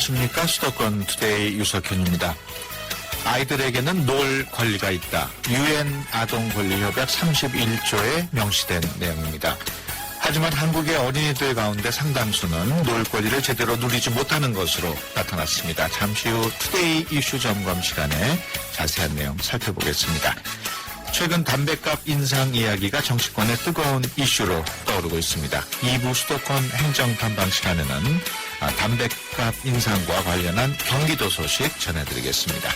안녕하십니까. 수도권 투데이 유석현입니다. 아이들에게는 놀 권리가 있다. UN 아동권리협약 31조에 명시된 내용입니다. 하지만 한국의 어린이들 가운데 상당수는 놀 권리를 제대로 누리지 못하는 것으로 나타났습니다. 잠시 후 투데이 이슈 점검 시간에 자세한 내용 살펴보겠습니다. 최근 담뱃값 인상 이야기가 정치권의 뜨거운 이슈로 떠오르고 있습니다. 2부 수도권 행정탐방 시간에는 담뱃값 인상과 관련한 경기도 소식 전해드리겠습니다.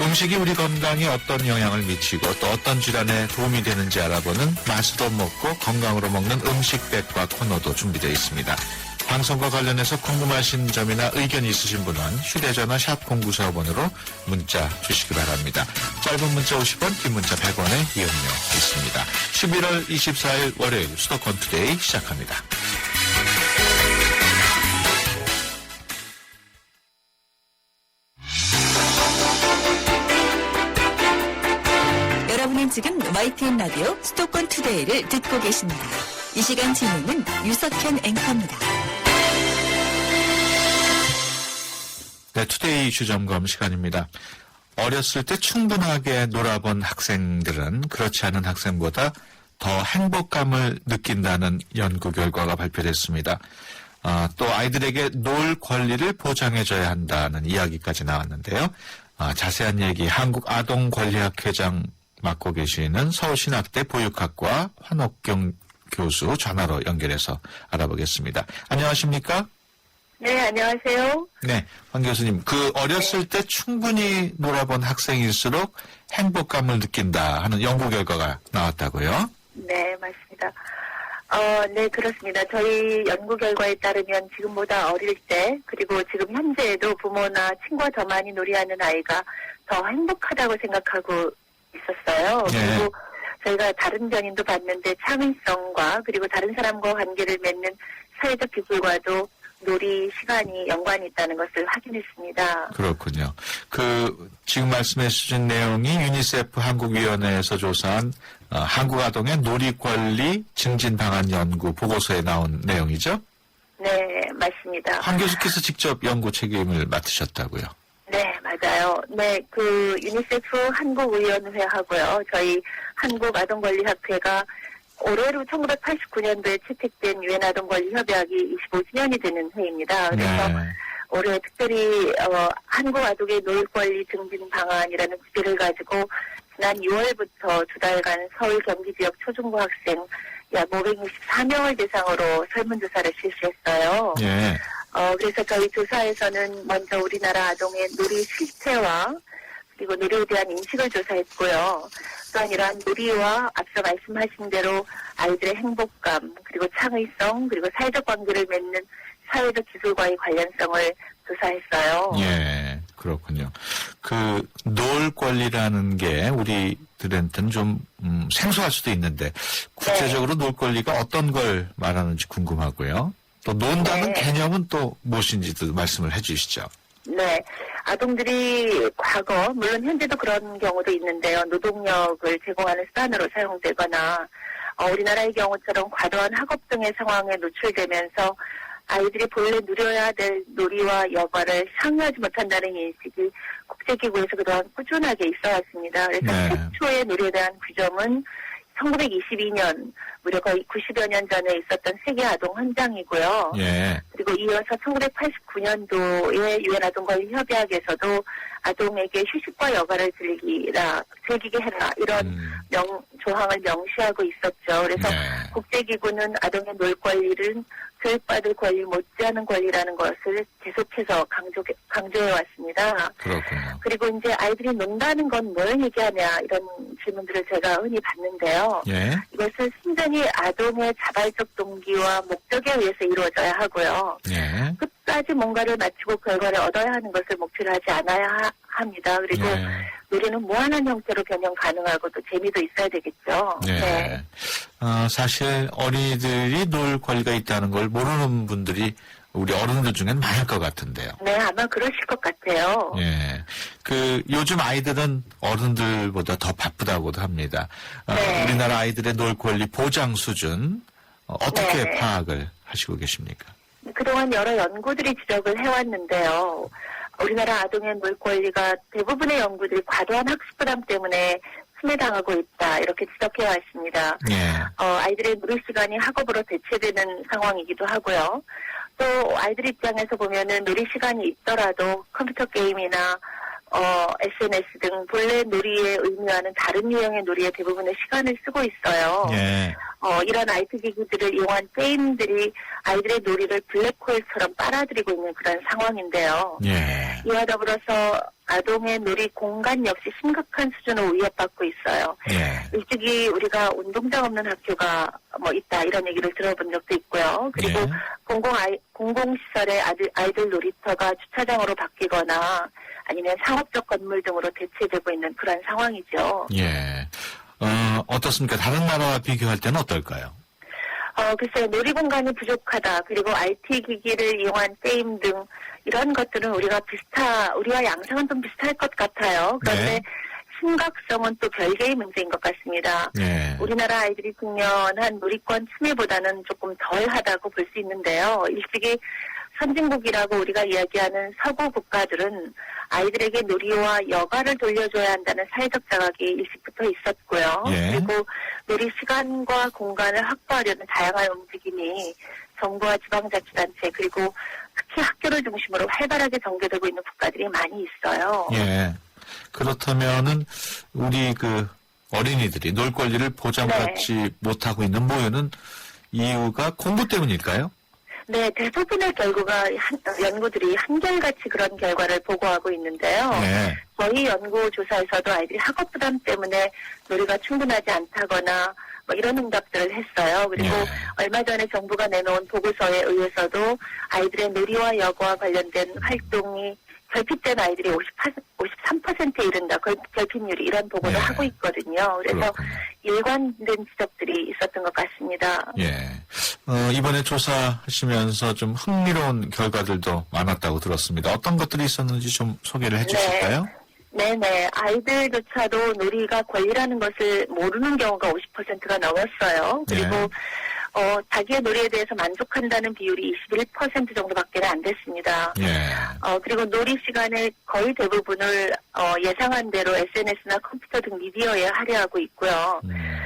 음식이 우리 건강에 어떤 영향을 미치고 또 어떤 질환에 도움이 되는지 알아보는 맛으로 먹고 건강으로 먹는 음식백과 코너도 준비되어 있습니다. 방송과 관련해서 궁금하신 점이나 의견이 있으신 분은 휴대전화 샵 0945번으로 문자 주시기 바랍니다. 짧은 문자 50원, 긴 문자 100원의 이용료 있습니다. 11월 24일 월요일 수도권 투데이 시작합니다. 여러분은 지금 YTN 라디오 수도권 투데이를 듣고 계십니다. 이 시간 진행은 유석현 앵커입니다. 네, 투데이 이슈 점검 시간입니다. 어렸을 때 충분하게 놀아본 학생들은 그렇지 않은 학생보다 더 행복감을 느낀다는 연구 결과가 발표됐습니다. 또 아이들에게 놀 권리를 보장해줘야 한다는 이야기까지 나왔는데요. 자세한 얘기 한국아동권리학 회장 맡고 계시는 서울신학대 보육학과 환옥경 교수 전화로 연결해서 알아보겠습니다. 안녕하십니까? 네, 안녕하세요. 네, 황 교수님. 어렸을 때 충분히 놀아본 학생일수록 행복감을 느낀다 하는 연구 결과가 나왔다고요? 네, 맞습니다. 네, 그렇습니다. 저희 연구 결과에 따르면 지금보다 어릴 때, 그리고 지금 현재에도 부모나 친구와 더 많이 놀이하는 아이가 더 행복하다고 생각하고 있었어요. 네. 그리고 저희가 다른 변인도 봤는데 창의성과 그리고 다른 사람과 관계를 맺는 사회적 기술과도 놀이 시간이 연관이 있다는 것을 확인했습니다. 그렇군요. 지금 말씀해 주신 내용이 유니세프 한국위원회에서 조사한 한국 아동의 놀이 권리 증진 방안 연구 보고서에 나온 내용이죠? 네, 맞습니다. 황 교수께서 직접 연구 책임을 맡으셨다고요? 네, 맞아요. 네, 유니세프 한국위원회하고요. 저희 한국아동권리학회가 올해로 1989년도에 채택된 유엔 아동권리협약이 25주년이 되는 해입니다. 그래서 네. 올해 특별히 한국 아동의 놀 권리 증진 방안이라는 주제를 가지고 지난 6월부터 두 달간 서울 경기 지역 초중고 학생 약 564명을 대상으로 설문조사를 실시했어요. 예. 그래서 저희 조사에서는 먼저 우리나라 아동의 놀이 실태와 그리고 놀이에 대한 인식을 조사했고요. 또한 이러한 놀이와 앞서 말씀하신 대로 아이들의 행복감, 그리고 창의성, 그리고 사회적 관계를 맺는 사회적 기술과의 관련성을 조사했어요. 예, 그렇군요. 놀 권리라는 게 우리들한테는 좀 생소할 수도 있는데 구체적으로 놀 권리가 어떤 걸 말하는지 궁금하고요. 또 논다는 개념은 또 무엇인지도 말씀을 해 주시죠. 네. 아동들이 과거, 물론 현재도 그런 경우도 있는데요. 노동력을 제공하는 수단으로 사용되거나 우리나라의 경우처럼 과도한 학업 등의 상황에 노출되면서 아이들이 본래 누려야 될 놀이와 여가를 향유하지 못한다는 인식이 국제기구에서 그동안 꾸준하게 있어 왔습니다. 그래서 네. 최초의 놀이에 대한 규정은 1922년, 무려 거의 90여 년 전에 있었던 세계 아동 헌장이고요. 예. 그리고 이어서 1989년도에 유엔 아동권리 협약에서도 아동에게 휴식과 여가를 즐기게 해라 이런 조항을 명시하고 있었죠. 그래서 네. 국제기구는 아동의 놀 권리를 교육받을 권리 못지않은 권리라는 것을 계속해서 강조해 왔습니다. 그렇군요. 그리고 이제 아이들이 논다는 건 뭘 얘기하냐 이런 질문들을 제가 흔히 받는데요. 예. 이것은 순전히 아동의 자발적 동기와 목적에 의해서 이루어져야 하고요. 예. 끝까지 뭔가를 마치고 결과를 얻어야 하는 것을 목표로 하지 않아야 합니다. 그리고 예. 놀이는 무한한 형태로 변형 가능하고 또 재미도 있어야 되겠죠. 예. 네. 사실 어린이들이 놀 권리가 있다는 걸 모르는 분들이 우리 어른들 중엔 많을 것 같은데요. 네, 아마 그러실 것 같아요. 예. 요즘 아이들은 어른들보다 더 바쁘다고도 합니다. 네. 우리나라 아이들의 놀 권리 보장 수준, 어떻게 네. 파악을 하시고 계십니까? 그동안 여러 연구들이 지적을 해왔는데요. 우리나라 아동의 놀 권리가 대부분의 연구들이 과도한 학습 부담 때문에 침해당하고 있다. 이렇게 지적해왔습니다. 예. 아이들의 놀이 시간이 학업으로 대체되는 상황이기도 하고요. 또 아이들 입장에서 보면은 놀이 시간이 있더라도 컴퓨터 게임이나 SNS 등 본래 놀이에 의미하는 다른 유형의 놀이에 대부분의 시간을 쓰고 있어요. 예. 이런 IT 기기들을 이용한 게임들이 아이들의 놀이를 블랙홀처럼 빨아들이고 있는 그런 상황인데요. 예. 이와 더불어서 아동의 놀이 공간 역시 심각한 수준으로 위협받고 있어요. 예. 일찍이 우리가 운동장 없는 학교가 있다 이런 얘기를 들어본 적도 있고요. 그리고 예. 공공시설의 아이들 놀이터가 주차장으로 바뀌거나 아니면 상업적 건물 등으로 대체되고 있는 그런 상황이죠. 예. 어떻습니까? 다른 나라와 비교할 때는 어떨까요? 글쎄요, 놀이 공간이 부족하다. 그리고 IT 기기를 이용한 게임 등 이런 것들은 우리와 양상은 좀 비슷할 것 같아요. 그런데 네. 심각성은 또 별개의 문제인 것 같습니다. 예. 우리나라 아이들이 직면한 놀이권 침해보다는 조금 덜하다고 볼 수 있는데요. 일찍이 선진국이라고 우리가 이야기하는 서구 국가들은 아이들에게 놀이와 여가를 돌려줘야 한다는 사회적 자각이 일찍부터 있었고요. 예. 그리고 놀이 시간과 공간을 확보하려는 다양한 움직임이 정부와 지방자치단체 그리고 특히 학교를 중심으로 활발하게 전개되고 있는 국가들이 많이 있어요. 예. 그렇다면은 우리 어린이들이 놀 권리를 보장받지 못하고 있는 모유는 이유가 공부 때문일까요? 네, 대부분의 연구들이 한결같이 그런 결과를 보고하고 있는데요. 네. 저희 연구조사에서도 아이들이 학업 부담 때문에 놀이가 충분하지 않다거나 이런 응답들을 했어요. 그리고 네. 얼마 전에 정부가 내놓은 보고서에 의해서도 아이들의 놀이와 여가와 관련된 활동이 결핍된 아이들이 53%에 이른다. 결핍률이 이런 보고를 네. 하고 있거든요. 그래서 그렇군요. 일관된 지적들이 있었던 것 같습니다. 예. 이번에 조사하시면서 좀 흥미로운 결과들도 많았다고 들었습니다. 어떤 것들이 있었는지 좀 소개를 해 주실까요? 네네. 아이들조차도 놀이가 권리라는 것을 모르는 경우가 50%가 넘었어요. 그리고 네. 자기의 놀이에 대해서 만족한다는 비율이 21% 정도밖에 안 됐습니다. 예. 그리고 놀이 시간의 거의 대부분을 예상한 대로 SNS나 컴퓨터 등 미디어에 할애하고 있고요.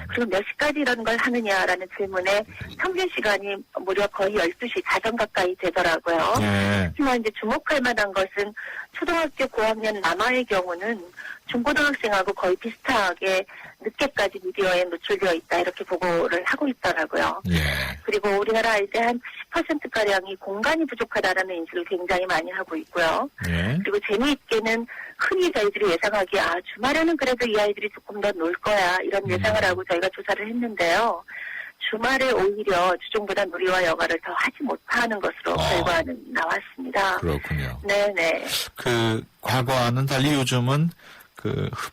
그리고 몇 시까지 이런 걸 하느냐라는 질문에 평균 시간이 무려 거의 12시 4점 가까이 되더라고요. 예. 하지만 이제 주목할 만한 것은 초등학교 고학년 남아의 경우는 중고등학생하고 거의 비슷하게 늦게까지 미디어에 노출되어 있다 이렇게 보고를 하고 있더라고요. 예. 그리고 우리나라 아이들 한 10%가량이 공간이 부족하다라는 인식을 굉장히 많이 하고 있고요. 예. 그리고 재미있게는 흔히 저희들이 예상하기에 주말에는 그래도 이 아이들이 조금 더 놀 거야 이런 예상을 하고 저희가 조사를 했는데요. 주말에 오히려 주중보다 놀이와 여가를 더 하지 못하는 것으로 결과는 나왔습니다. 그렇군요. 네네. 과거와는 달리 요즘은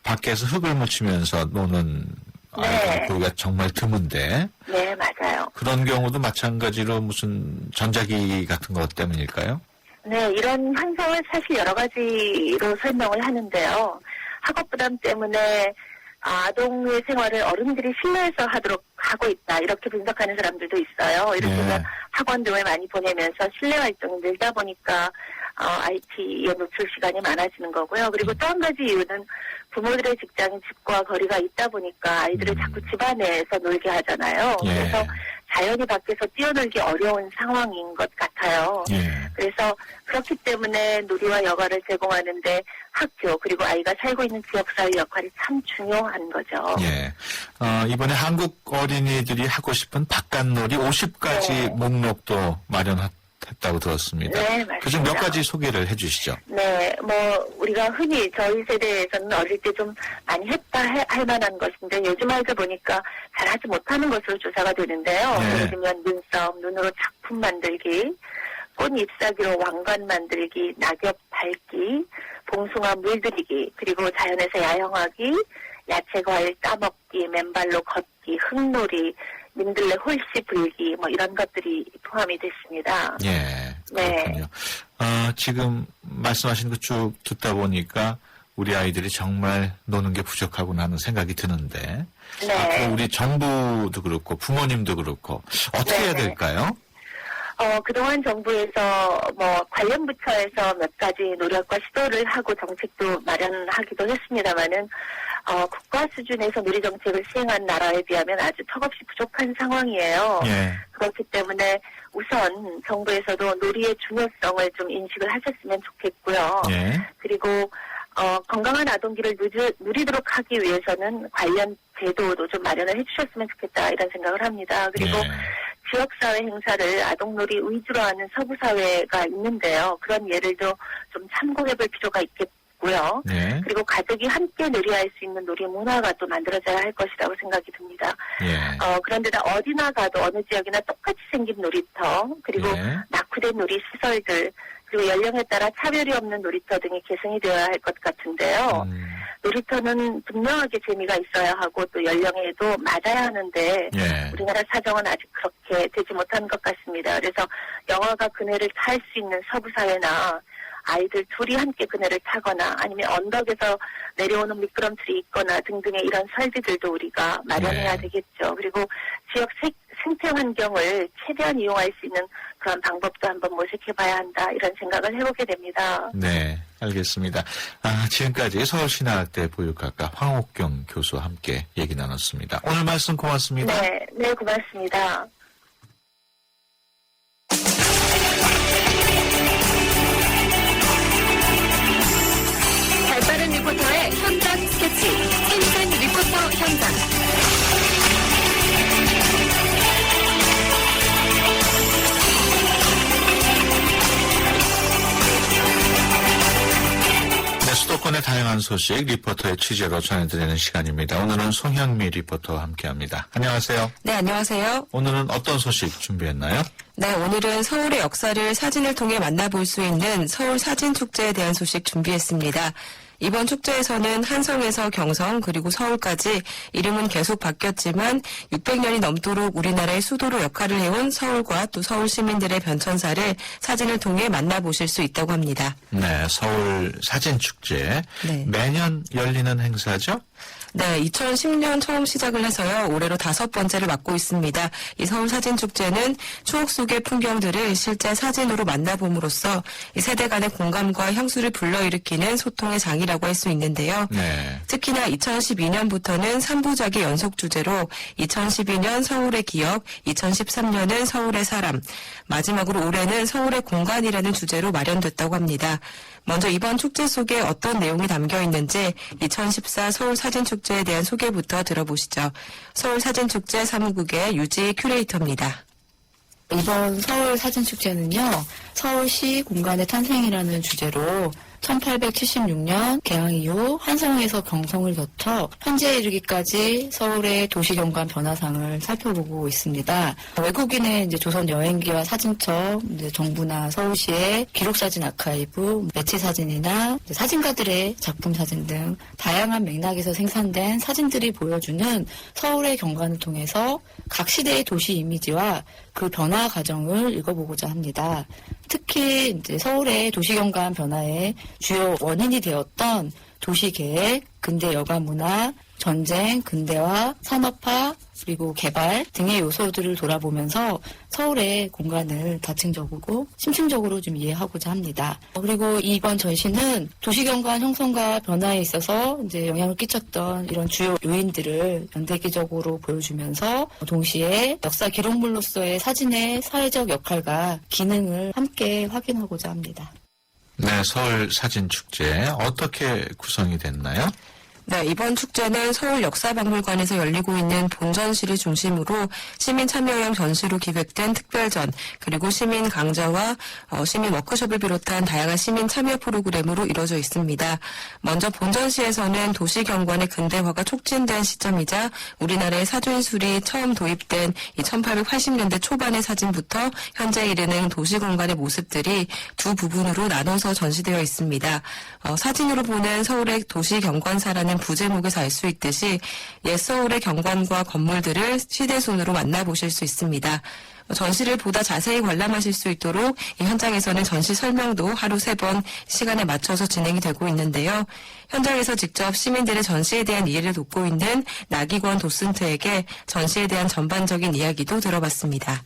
밖에서 흙을 묻히면서 노는 아이들 보기가 정말 드문데. 네, 맞아요. 그런 경우도 마찬가지로 무슨 전자기기 같은 것 때문일까요? 네, 이런 현상을 사실 여러 가지로 설명을 하는데요. 학업 부담 때문에 아동의 생활을 어른들이 실내에서 하고 있다. 이렇게 분석하는 사람들도 있어요. 이렇게 네. 학원 등을 많이 보내면서 실내 활동이 늘다 보니까 IT에 노출 시간이 많아지는 거고요. 그리고 또 한 가지 이유는 부모들의 직장이 집과 거리가 있다 보니까 아이들을 자꾸 집 안에서 놀게 하잖아요. 예. 그래서 자연히 밖에서 뛰어놀기 어려운 상황인 것 같아요. 예. 그래서 그렇기 때문에 놀이와 여가를 제공하는데 학교 그리고 아이가 살고 있는 지역사회 역할이 참 중요한 거죠. 예. 이번에 한국 어린이들이 하고 싶은 바깥놀이 50가지 네. 목록도 마련했다고 들었습니다. 네, 맞습니다. 그중 몇 가지 소개를 해주시죠. 네, 우리가 흔히 저희 세대에서는 어릴 때 좀 많이 했다 할 만한 것인데 요즘 아이들 보니까 잘하지 못하는 것으로 조사가 되는데요. 네. 예를 들면 눈썹, 눈으로 작품 만들기, 꽃 잎사귀로 왕관 만들기, 낙엽 밟기, 봉숭아 물들이기, 그리고 자연에서 야영하기, 야채 과일 따먹기, 맨발로 걷기, 흙놀이, 민들레 홀씨 불기 이런 것들이 포함이 됐습니다. 예. 네. 그렇군요. 지금 말씀하신 거 쭉 듣다 보니까 우리 아이들이 정말 노는 게 부족하구나 하는 생각이 드는데 네. 앞으로 우리 정부도 그렇고 부모님도 그렇고 어떻게 해야 네. 될까요? 그동안 정부에서 관련 부처에서 몇 가지 노력과 시도를 하고 정책도 마련하기도 했습니다만은, 국가 수준에서 누리 정책을 시행한 나라에 비하면 아주 턱없이 부족한 상황이에요. 예. 그렇기 때문에 우선 정부에서도 놀이의 중요성을 좀 인식을 하셨으면 좋겠고요. 예. 그리고 건강한 아동기를 누리도록 하기 위해서는 관련 제도도 좀 마련을 해주셨으면 좋겠다 이런 생각을 합니다. 그리고 예. 지역사회 행사를 아동놀이 위주로 하는 서구사회가 있는데요. 그런 예를도 좀 참고해볼 필요가 있겠고요. 예. 그리고 가족이 함께 놀이할 수 있는 놀이 문화가 또 만들어져야 할 것이라고 생각이 듭니다. 예. 그런데다 어디나 가도 어느 지역이나 똑같이 생긴 놀이터, 그리고 예. 낙후된 놀이 시설들, 그리고 연령에 따라 차별이 없는 놀이터 등이 개성이 되어야 할 것 같은데요. 놀이터는 분명하게 재미가 있어야 하고 또 연령에도 맞아야 하는데 예. 우리나라 사정은 아직 그렇게 되지 못한 것 같습니다. 그래서 영화가 그네를 탈 수 있는 서구 사회나 아이들 둘이 함께 그네를 타거나 아니면 언덕에서 내려오는 미끄럼틀이 있거나 등등의 이런 설비들도 우리가 마련해야 네. 되겠죠. 그리고 지역 생태 환경을 최대한 이용할 수 있는 그런 방법도 한번 모색해봐야 한다 이런 생각을 해보게 됩니다. 네, 알겠습니다. 지금까지 서울신학대 보육학과 황옥경 교수와 함께 얘기 나눴습니다. 오늘 말씀 고맙습니다. 네, 고맙습니다. 발빠른 리포터의 현장 스케치, 인생 리포터 현장. 네, 수도권의 다양한 소식 리포터의 취재로 전해드리는 시간입니다. 오늘은 송현미 리포터와 함께합니다. 안녕하세요. 네, 안녕하세요. 오늘은 어떤 소식 준비했나요? 네, 오늘은 서울의 역사를 사진을 통해 만나볼 수 있는 서울 사진축제에 대한 소식 준비했습니다. 이번 축제에서는 한성에서 경성 그리고 서울까지 이름은 계속 바뀌었지만 600년이 넘도록 우리나라의 수도로 역할을 해온 서울과 또 서울 시민들의 변천사를 사진을 통해 만나보실 수 있다고 합니다. 네, 서울 사진축제. 네. 매년 열리는 행사죠? 네, 2010년 처음 시작을 해서요. 올해로 5번째를 맡고 있습니다. 이 서울사진축제는 추억 속의 풍경들을 실제 사진으로 만나봄으로써 이 세대 간의 공감과 향수를 불러일으키는 소통의 장이라고 할 수 있는데요. 네. 특히나 2012년부터는 3부작의 연속 주제로 2012년 서울의 기억, 2013년은 서울의 사람, 마지막으로 올해는 서울의 공간이라는 주제로 마련됐다고 합니다. 먼저 이번 축제 속에 어떤 내용이 담겨 있는지 2014 서울사진축제에 대한 소개부터 들어보시죠. 서울사진축제 사무국의 유지 큐레이터입니다. 이번 서울사진축제는요, 서울시 공간의 탄생이라는 주제로 1876년 개항 이후 한성에서 경성을 거쳐 현재에 이르기까지 서울의 도시경관 변화상을 살펴보고 있습니다. 외국인의 조선 여행기와 사진첩, 정부나 서울시의 기록사진 아카이브, 매체사진이나 사진가들의 작품 사진 등 다양한 맥락에서 생산된 사진들이 보여주는 서울의 경관을 통해서 각 시대의 도시 이미지와 그 변화 과정을 읽어보고자 합니다. 특히 서울의 도시경관 변화의 주요 원인이 되었던 도시계획, 근대 여가문화, 전쟁, 근대화, 산업화, 그리고 개발 등의 요소들을 돌아보면서 서울의 공간을 다층적이고 심층적으로 좀 이해하고자 합니다. 그리고 이번 전시는 도시경관 형성과 변화에 있어서 영향을 끼쳤던 이런 주요 요인들을 연대기적으로 보여주면서 동시에 역사 기록물로서의 사진의 사회적 역할과 기능을 함께 확인하고자 합니다. 네, 서울 사진축제 어떻게 구성이 됐나요? 네, 이번 축제는 서울 역사박물관에서 열리고 있는 본전시를 중심으로 시민 참여형 전시로 기획된 특별전, 그리고 시민 강좌와 시민 워크숍을 비롯한 다양한 시민 참여 프로그램으로 이루어져 있습니다. 먼저 본전시에서는 도시경관의 근대화가 촉진된 시점이자 우리나라의 사진술이 처음 도입된 이 1880년대 초반의 사진부터 현재 이르는 도시공간의 모습들이 두 부분으로 나눠서 전시되어 있습니다. 사진으로 보는 서울의 도시경관사라는 부제목에서 알 수 있듯이 옛 서울의 경관과 건물들을 시대순으로 만나보실 수 있습니다. 전시를 보다 자세히 관람하실 수 있도록 이 현장에서는 전시 설명도 하루 3번 시간에 맞춰서 진행이 되고 있는데요. 현장에서 직접 시민들의 전시에 대한 이해를 돕고 있는 나기권 도슨트에게 전시에 대한 전반적인 이야기도 들어봤습니다.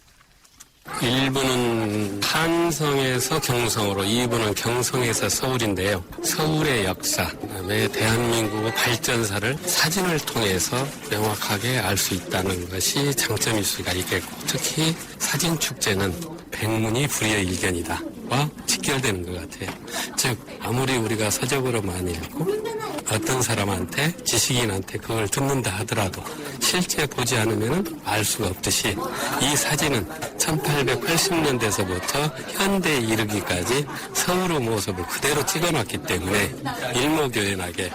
1부는 한성에서 경성으로, 2부는 경성에서 서울인데요. 서울의 역사, 그다음에 대한민국의 발전사를 사진을 통해서 명확하게 알 수 있다는 것이 장점일 수가 있겠고, 특히 사진축제는 백문이 불여일견이다와 직결되는 것 같아요. 즉 아무리 우리가 서적으로만 읽고 어떤 사람한테, 지식인한테 그걸 듣는다 하더라도 실제 보지 않으면 알 수가 없듯이, 이 사진은 1880년대에서부터 현대에 이르기까지 서울의 모습을 그대로 찍어놨기 때문에 일목요연하게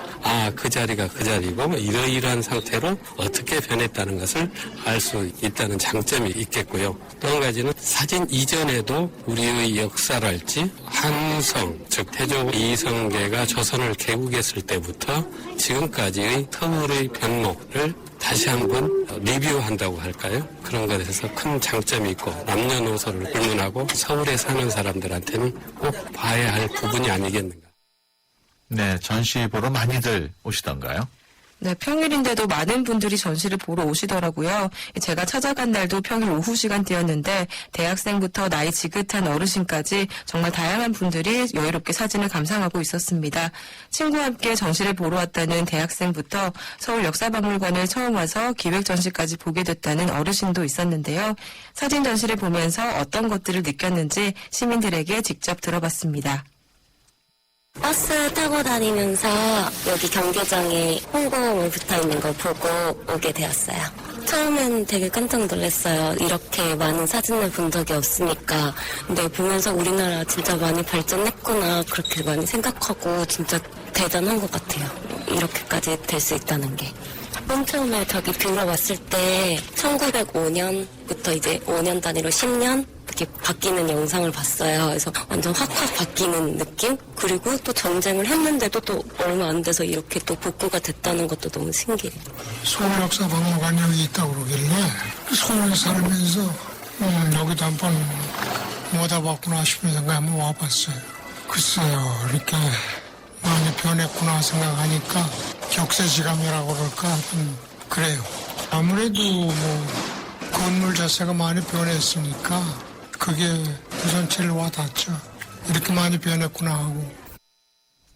그 자리가 그 자리고 이러이러한 상태로 어떻게 변했다는 것을 알 수 있다는 장점이 있겠고요. 또 한 가지는 사진 이전에도 우리의 역사랄지 한성, 즉 태조 이성계가 조선을 개국했을 때부터 지금까지의 서울의 변모를 다시 한번 리뷰한다고 할까요? 그런 것에서 큰 장점이 있고, 남녀노소를 불문하고 서울에 사는 사람들한테는 꼭 봐야 할 부분이 아니겠는가. 네, 전시 보러 많이들 오시던가요? 네, 평일인데도 많은 분들이 전시를 보러 오시더라고요. 제가 찾아간 날도 평일 오후 시간대였는데 대학생부터 나이 지긋한 어르신까지 정말 다양한 분들이 여유롭게 사진을 감상하고 있었습니다. 친구와 함께 전시를 보러 왔다는 대학생부터 서울 역사박물관을 처음 와서 기획 전시까지 보게 됐다는 어르신도 있었는데요. 사진 전시를 보면서 어떤 것들을 느꼈는지 시민들에게 직접 들어봤습니다. 버스 타고 다니면서 여기 경기장에 홍콩을 붙어있는 걸 보고 오게 되었어요. 처음엔 되게 깜짝 놀랐어요. 이렇게 많은 사진을 본 적이 없으니까. 근데 보면서 우리나라 진짜 많이 발전했구나 그렇게 많이 생각하고 진짜 대단한 것 같아요. 이렇게까지 될 수 있다는 게. 맨 처음에 저기 들어왔을 때 1905년부터 이제 5년 단위로 10년 이렇게 바뀌는 영상을 봤어요. 그래서 완전 확확 바뀌는 느낌? 그리고 또 전쟁을 했는데도 또 얼마 안 돼서 이렇게 또 복구가 됐다는 것도 너무 신기해요. 서울역사박물관 여기 있다고 그러길래 서울에 살면서 여기도 한번 못 와봤구나 싶은 생각에 한번 와봤어요. 글쎄요, 이렇게 많이 변했구나 생각하니까 격세지감이라고 그럴까 그래요. 아무래도 뭐 건물 자체가 많이 변했으니까 그게 우선 제일 와닿죠. 이렇게 많이 변했구나 하고.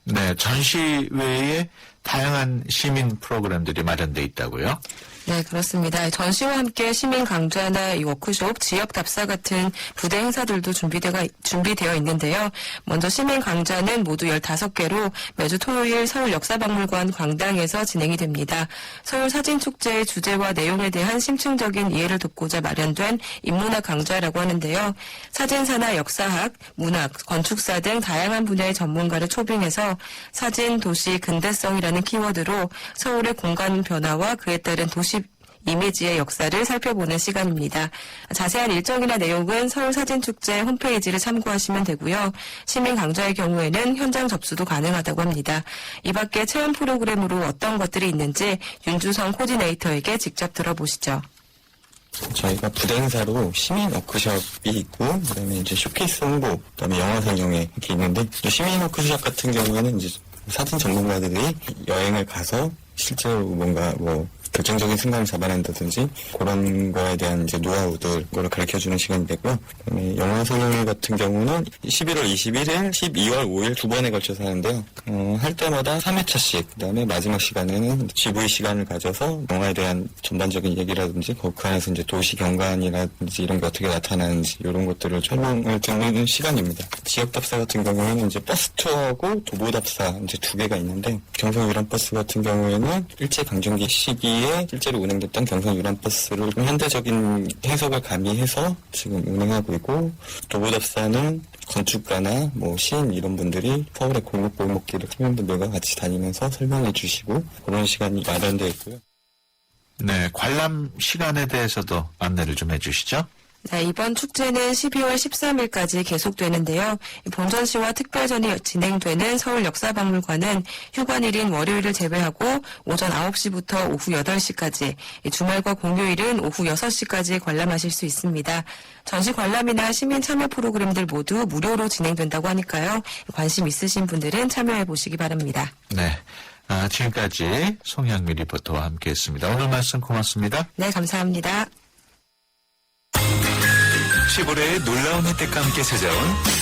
네, 전시 외에 다양한 시민 프로그램들이 마련돼 있다고요? 네, 그렇습니다. 전시와 함께 시민 강좌나 이 워크숍, 지역 답사 같은 부대 행사들도 준비되어 있는데요. 먼저 시민 강좌는 모두 15개로 매주 토요일 서울 역사박물관 광당에서 진행이 됩니다. 서울 사진축제의 주제와 내용에 대한 심층적인 이해를 돕고자 마련된 인문학 강좌라고 하는데요. 사진사나 역사학, 문학, 건축사 등 다양한 분야의 전문가를 초빙해서 사진, 도시, 근대성이라는 키워드로 서울의 공간 변화와 그에 따른 도시 이미지의 역사를 살펴보는 시간입니다. 자세한 일정이나 내용은 서울사진축제 홈페이지를 참고하시면 되고요. 시민 강좌의 경우에는 현장 접수도 가능하다고 합니다. 이 밖에 체험 프로그램으로 어떤 것들이 있는지 윤주성 코디네이터에게 직접 들어보시죠. 저희가 부대 행사로 시민 워크숍이 있고, 그다음에 이제 쇼케이스 홍보, 그다음에 영화 상영회 이렇게 있는데, 시민 워크숍 같은 경우에는 이제 사진 전문가들이 여행을 가서 실제로 뭔가 결정적인 순간을 잡아낸다든지 그런 거에 대한 이제 노하우들 그걸 가르쳐주는 시간이 되고요. 그다음에 영화 상영회 같은 경우는 11월 21일, 12월 5일 두 번에 걸쳐서 하는데요. 할 때마다 3회차씩, 그다음에 마지막 시간에는 GV 시간을 가져서 영화에 대한 전반적인 얘기라든지 그 안에서 이제 도시 경관이라든지 이런 게 어떻게 나타나는지 이런 것들을 설명을 듣는 시간입니다. 지역 답사 같은 경우에는 이제 버스 투어하고 도보 답사 이제 두 개가 있는데, 경성 유람 버스 같은 경우에는 일제 강점기 시기에 실제로 운행됐던 경성 유람버스를 현대적인 해석을 가미해서 지금 운행하고 있고, 도보답사는 건축가나 시인 이런 분들이 서울의 골목골목길을 시민분들과 같이 다니면서 설명해 주시고 그런 시간이 마련되어 있고요. 네, 관람 시간에 대해서도 안내를 좀 해주시죠. 네, 이번 축제는 12월 13일까지 계속되는데요. 본전시와 특별전이 진행되는 서울 역사박물관은 휴관일인 월요일을 제외하고 오전 9시부터 오후 8시까지, 주말과 공휴일은 오후 6시까지 관람하실 수 있습니다. 전시 관람이나 시민 참여 프로그램들 모두 무료로 진행된다고 하니까요. 관심 있으신 분들은 참여해 보시기 바랍니다. 네, 지금까지 송향미 리포터와 함께했습니다. 오늘 말씀 고맙습니다. 네, 감사합니다. 쉐보레의 놀라운 혜택과 함께 찾아온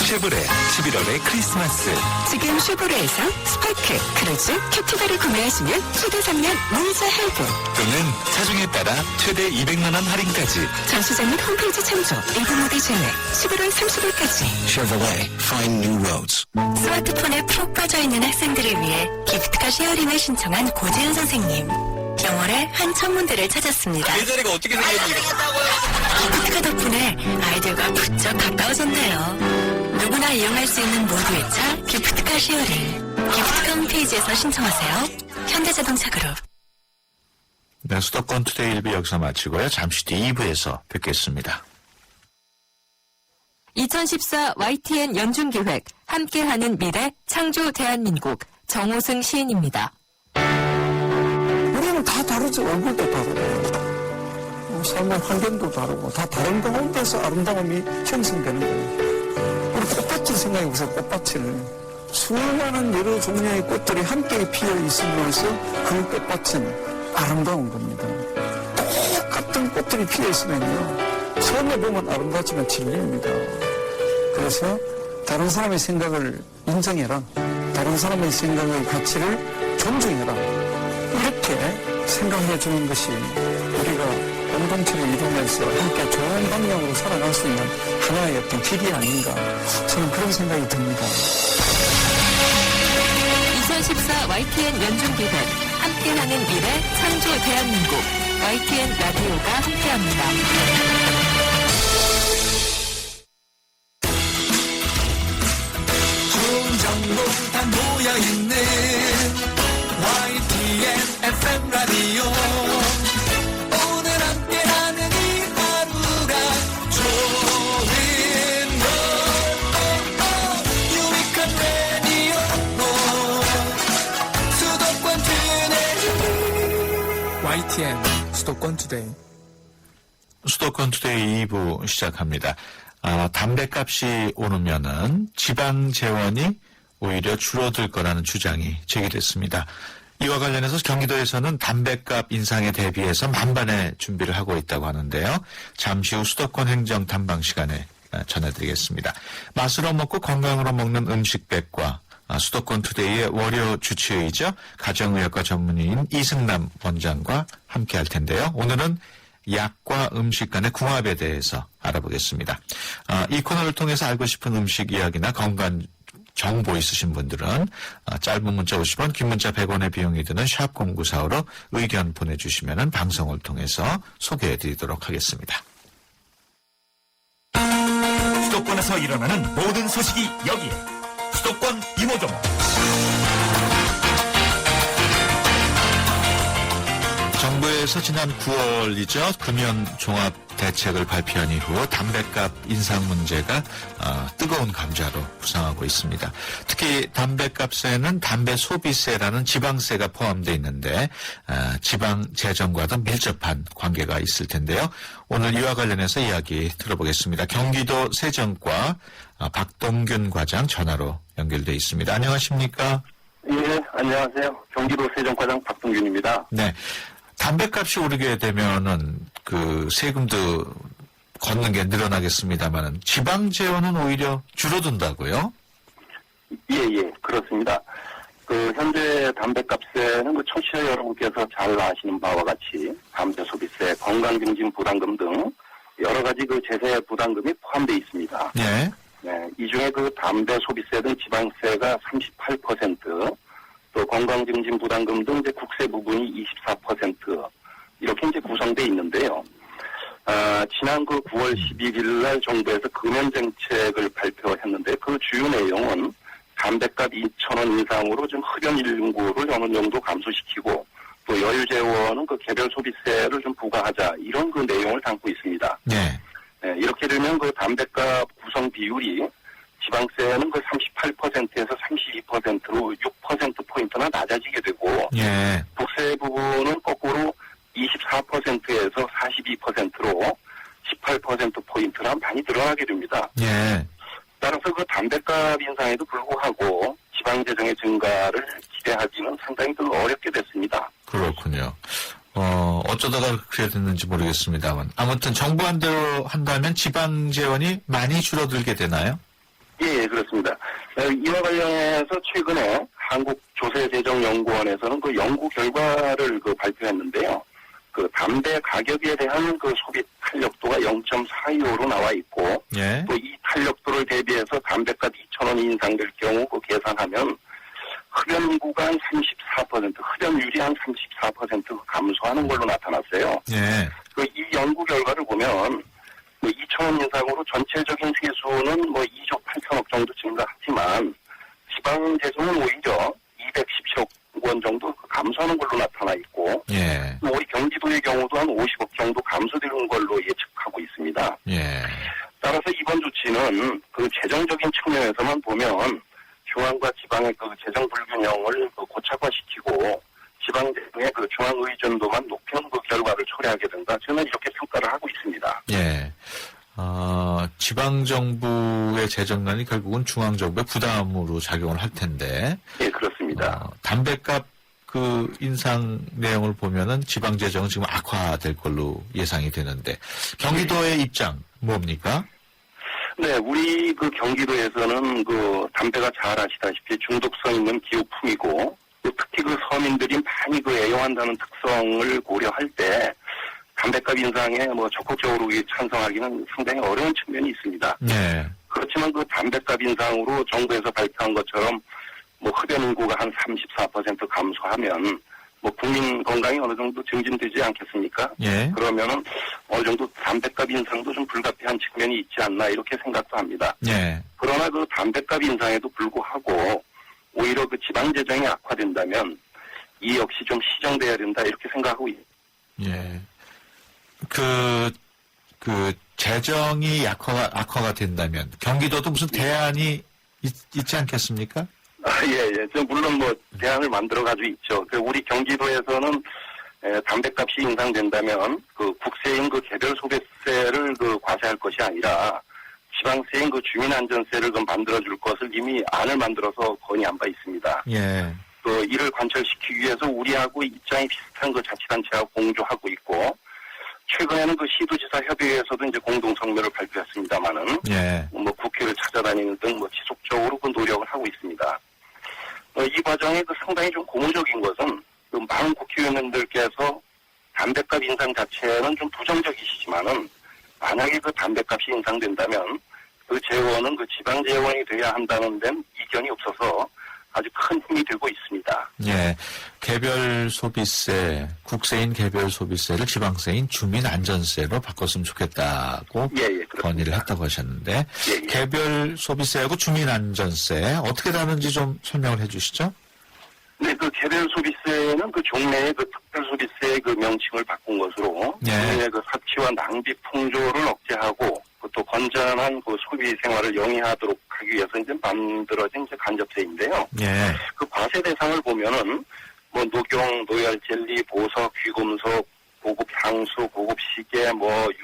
쉐보레 11월의 크리스마스. 지금 쉐보레에서 스파크, 크루즈, 캡티바를 구매하시면 최대 3년 무이자 할부. 또는 차종에 따라 최대 200만 원 할인까지. 전시장 및 홈페이지 참조, 일부 모델 제외, 11월 30일까지. Chevrolet, find new roads. 스마트폰에 푹 빠져있는 학생들을 위해 기프트카 쉐어링을 신청한 고재은 선생님. 영월에 한 천문대를 찾았습니다. 내 자리가 어떻게 생겼는지. 기프트카 덕분에 아이들과 부쩍 가까워졌네요. 누구나 이용할 수 있는 모두의 차 기프트카 쉐어링. 기프트카 홈페이지에서 신청하세요. 현대자동차 그룹. 네, 수도권 투데이 1부 여기서 마치고요. 잠시 뒤 2부에서 뵙겠습니다. 2014 YTN 연중기획 함께하는 미래 창조 대한민국 정호승 시인입니다. 우리는 다 다르죠. 얼굴도 다르고 삶의 환경도 다르고 다 다른 가운데서 아름다움이 형성되는 거예요. 우리 꽃밭을 생각해보세요. 꽃밭을 수많은 여러 종류의 꽃들이 함께 피어 있으면서 그 꽃밭은 아름다운 겁니다. 똑같은 꽃들이 피어 있으면요 처음에 보면 아름답지만 진리입니다. 그래서 다른 사람의 생각을 인정해라. 다른 사람의 생각의 가치를 존중해라. 이렇게 생각해 주는 것이 우리가 공동체를 이루면서 함께 좋은 방향으로 살아갈 수 있는 하나의 어떤 길이 아닌가 저는 그런 생각이 듭니다. 2014 YTN 연중기획 함께하는 미래 창조 대한민국 YTN 라디오가 함께합니다. 좋은 정보 다 모여있는 YTN FM 라디오. 오늘 함께하는 이 하루가 좋은 걸. 유익한 라디오. 수도권 투데이. YTN 수도권 투데이. 수도권 투데이 2부 시작합니다. 담배값이 오르면은 지방 재원이 오히려 줄어들 거라는 주장이 제기됐습니다. 이와 관련해서 경기도에서는 담배값 인상에 대비해서 만반의 준비를 하고 있다고 하는데요. 잠시 후 수도권 행정 탐방 시간에 전해드리겠습니다. 맛으로 먹고 건강으로 먹는 음식백과 수도권 투데이의 월요 주치의이죠. 가정의학과 전문의인 이승남 원장과 함께할 텐데요. 오늘은 약과 음식 간의 궁합에 대해서 알아보겠습니다. 이 코너를 통해서 알고 싶은 음식 이야기나 건강 정보 있으신 분들은 짧은 문자 50원, 긴 문자 100원의 비용이 드는 샵 0945로 의견 보내주시면 방송을 통해서 소개해드리도록 하겠습니다. 수도권에서 일어나는 모든 소식이 여기에. 수도권 이모종. 정부에서 지난 9월이죠. 금연 종합 대책을 발표한 이후 담배값 인상 문제가 뜨거운 감자로 부상하고 있습니다. 특히 담배값에는 담배 소비세라는 지방세가 포함되어 있는데 지방 재정과도 밀접한 관계가 있을 텐데요. 오늘 이와 관련해서 이야기 들어보겠습니다. 경기도 세정과 박동균 과장 전화로 연결돼 있습니다. 안녕하십니까? 예, 안녕하세요. 경기도 세정과장 박동균입니다. 네. 담배값이 오르게 되면은 그 세금도 걷는 게 늘어나겠습니다만은 지방 재원은 오히려 줄어든다고요? 예, 그렇습니다. 현재 담배값에는 청취자 여러분께서 잘 아시는 바와 같이 담배 소비세, 건강증진 부담금 등 여러 가지 제세 부담금이 포함되어 있습니다. 네. 네, 이 중에 담배 소비세 등 지방세가 38%, 또 건강증진 부담금 등 국세 부분이 24% 이렇게 구성되어 있는데요. 지난 9월 11일 날 정부에서 금연 정책을 발표했는데 그 주요 내용은 담배값 2,000원 인상으로 좀 흡연 인구를 어느 정도 감소시키고 또 여유재원은 개별 소비세를 좀 부과하자 이런 내용을 담고 있습니다. 네. 네, 이렇게 되면 담배값 구성 비율이 지방세는 38%에서 32%로 6%포인트나 낮아지게 되고, 예. 국세 부분은 거꾸로 24%에서 42%로 18%포인트나 많이 늘어나게 됩니다. 예. 따라서 담배값 인상에도 불구하고 지방재정의 증가를 기대하기는 상당히 어렵게 됐습니다. 그렇군요. 어쩌다가 그렇게 됐는지 모르겠습니다만. 아무튼 정부 한대로 한다면 지방 재원이 많이 줄어들게 되나요? 예, 그렇습니다. 이와 관련해서 최근에 한국조세재정연구원에서는 그 연구 결과를 발표했는데요. 그 담배 가격에 대한 그 소비 탄력도가 0.42호로 나와 있고, 예. 또 이 탄력도를 대비해서 담배값 2,000원 인상될 경우 그 계산하면 흡연 인구가 한 34%, 흡연율이 한 34% 감소하는 걸로 나타났어요. 예. 이 연구 결과를 보면 2,000원 인상으로 전체적인 세수는 2조 8천억 정도 증가하지만 지방 재정은 오히려 217억 원 정도 감소하는 걸로 나타나 있고, 예. 우리 경기도의 경우도 한 50억 정도 감소되는 걸로 예측하고 있습니다. 예. 따라서 이번 조치는 그 재정적인 측면에서만 보면 중앙과 지방의 그 재정 불균형을 고착화시키고 지방 재정의 그 중앙 의존도만 높이는 그 결과를 초래하게 된다. 저는 이렇게 평가를 하고 있습니다. 예. 지방정부의 재정난이 결국은 중앙정부의 부담으로 작용을 할 텐데. 예, 그렇습니다. 담배값 그 인상 내용을 보면은 지방재정은 지금 악화될 걸로 예상이 되는데. 경기도의 입장, 뭡니까? 네, 우리 그 경기도에서는 그 담배가 잘 아시다시피 중독성 있는 기호품이고, 또 특히 그 서민들이 많이 그 애용한다는 특성을 고려할 때 담배값 인상에 적극적으로 찬성하기는 상당히 어려운 측면이 있습니다. 네. 그렇지만 그 담배값 인상으로 정부에서 발표한 것처럼 흡연 인구가 한 34% 감소하면 국민 건강이 어느 정도 증진되지 않겠습니까? 예. 그러면은 어느 정도 담배값 인상도 좀 불가피한 측면이 있지 않나 이렇게 생각도 합니다. 예. 그러나 그 담배값 인상에도 불구하고 오히려 그 지방 재정이 악화된다면 이 역시 좀 시정돼야 된다 이렇게 생각하고 있습니다. 예. 재정이 악화가 된다면 경기도도 무슨 대안이 있지 않겠습니까? 예. 물론 대안을 만들어가지고 있죠. 우리 경기도에서는 담배값이 인상된다면 그 국세인 그 개별 소비세를 과세할 것이 아니라 지방세인 그 주민안전세를 만들어줄 것을 이미 안을 만들어서 건의한 바 있습니다. 예. 이를 관철시키기 위해서 우리하고 입장이 비슷한 그 자치단체하고 공조하고 있고, 최근에는 그 시도지사 협의회에서도 이제 공동 성명을 발표했습니다만은, 예. 국회를 찾아다니는 등 지속적으로 그 노력을 하고 있습니다. 이 과정에 상당히 좀 고무적인 것은 많은 국회의원님들께서 담배값 인상 자체는 좀 부정적이시지만은 만약에 그 담배값이 인상된다면 그 재원은 그 지방 재원이 돼야 한다는 데는 이견이 없어서 아주 큰 힘이 되고 있습니다. 예. 개별 소비세, 국세인 개별 소비세를 지방세인 주민안전세로 바꿨으면 좋겠다고 건의를 했다고 하셨는데, 개별 소비세하고 주민안전세 어떻게 다른지 좀 설명을 해 주시죠? 네, 그 개별 소비세는 그 종래의 그 특별 소비세의 그 명칭을 바꾼 것으로, 국민의 그 사치와 낭비 풍조를 억제하고 또 건전한 그 소비 생활을 영위하도록 하기 위해서 이제 만들어진 간접세인데요. 예. 그 과세 대상을 보면은 녹용, 노열 젤리, 보석, 귀금속, 고급 향수, 고급 시계,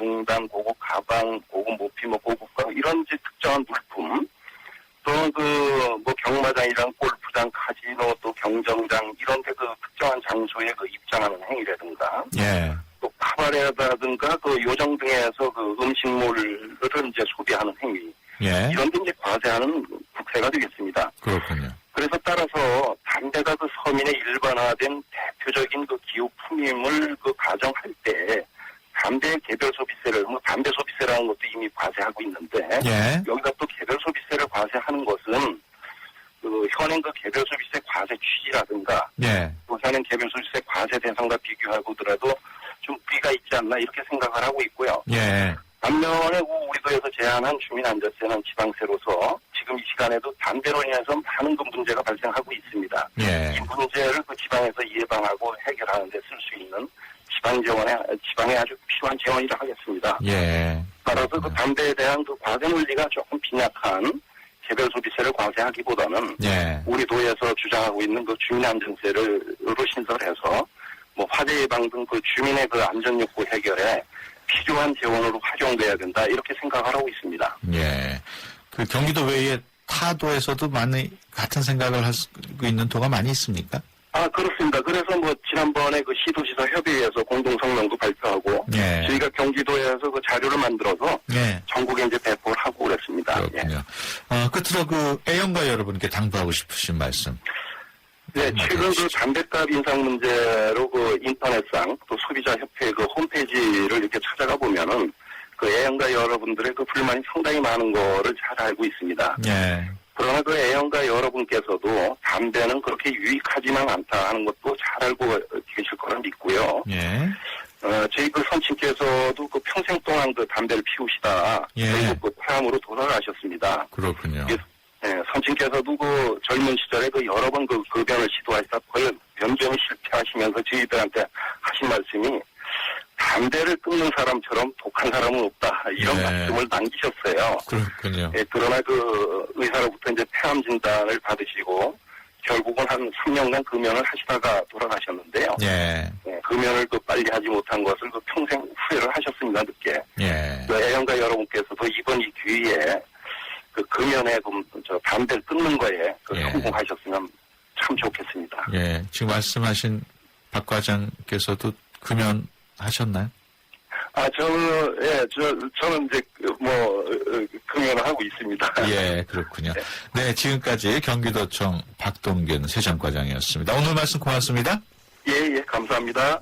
융단, 고급 가방, 고급 모피, 고급 이런 이제 특정한 물품, 또 경마장이랑 골프장, 카지노, 또 경정장 이런 데 그 특정한 장소에 입장하는 행위라든가, 예. 또 카바레라든가 요정 등에서 음식물을 이제 소비하는 행위, 예. 이런 데 이제 과세하는 국세가 되겠습니다. 그렇군요. 그래서 따라서 담배가 서민의 일반화된 대표적인 기호품임을 가정할 때 담배 개별 소비세를 담배 소비세라는 것도 이미 과세하고 있는데, 예. 여기다 또 개별 소비세를 과세하는 것은 현행 개별 소비세 과세 취지라든가, 예. 또 현행 개별 소비세 과세 대상과 비교하고더라도 좀 무리가 있지 않나 이렇게 생각을 하고 있고요. 예. 반면에 우리 도에서 제한한 주민안전세는 지방세로서 지금 이 시간에도 담배로 인해서 많은 문제가 발생하고 있습니다. 예. 이 문제를 지방에서 예방하고 해결하는 데 쓸 수 있는 지방에 아주 필요한 재원이라 하겠습니다. 예. 따라서 담배에 대한 과세 논리가 조금 빈약한 개별 소비세를 과세하기보다는, 예. 우리 도에서 주장하고 있는 주민안전세를 신설해서 화재 예방 등 주민의 안전 욕구 해결에 필요한 재원으로 활용돼야 된다 이렇게 생각을 하고 있습니다. 예. 경기도 외에 타 도에서도 많이 같은 생각을 하고 있는 도가 많이 있습니까? 그렇습니다. 그래서 지난번에 시도지사 협의회에서 자료를 만들어서 예. 전국에 이제 배포를 하고 그랬습니다. 그렇군요. 끝으로 그 애영가 여러분께 당부하고 싶으신 말씀. 네, 최근 그 담뱃값 인상 문제로 그 인터넷상 또 소비자협회 그 홈페이지를 이렇게 찾아가 보면은 그 애영가 여러분들의 그 불만이 상당히 많은 거를 잘 알고 있습니다. 예. 그러나 그 애영가 여러분께서도 담배는 그렇게 유익하지만 않다 하는 것도 잘 알고 계실 거라 믿고요. 예. 저희 그 선친께서도 그 평생 동안 그 담배를 피우시다 예. 결국 그 폐암으로 돌아가셨습니다. 그렇군요. 예, 선친께서도 그 젊은 시절에 그 여러 번 그 급연을 시도하시다 거의 변변히 실패하시면서 저희들한테 하신 말씀이 담배를 끊는 사람처럼 독한 사람은 없다 이런 예. 말씀을 남기셨어요. 그렇군요. 예, 그러나 그 의사로부터 이제 폐암 진단을 받으시고 결국은 한 3년간 금연을 하시다가 돌아가셨는데요. 예. 예, 금연을 그 빨리 하지 못한 것을 그 평생 후회를 하셨습니다. 늦게. 예. 그 애영가 여러분께서도 이번 이 기회에 그 금연에 저 담배를 끊는 거에 그 예. 성공하셨으면 참 좋겠습니다. 예. 지금 말씀하신 박 과장께서도 금연하셨나요? 저는 이제 금연을 하고 있습니다. 예, 그렇군요. 네, 지금까지 경기도청 박동균 세정과장이었습니다. 오늘 말씀 고맙습니다. 예, 감사합니다.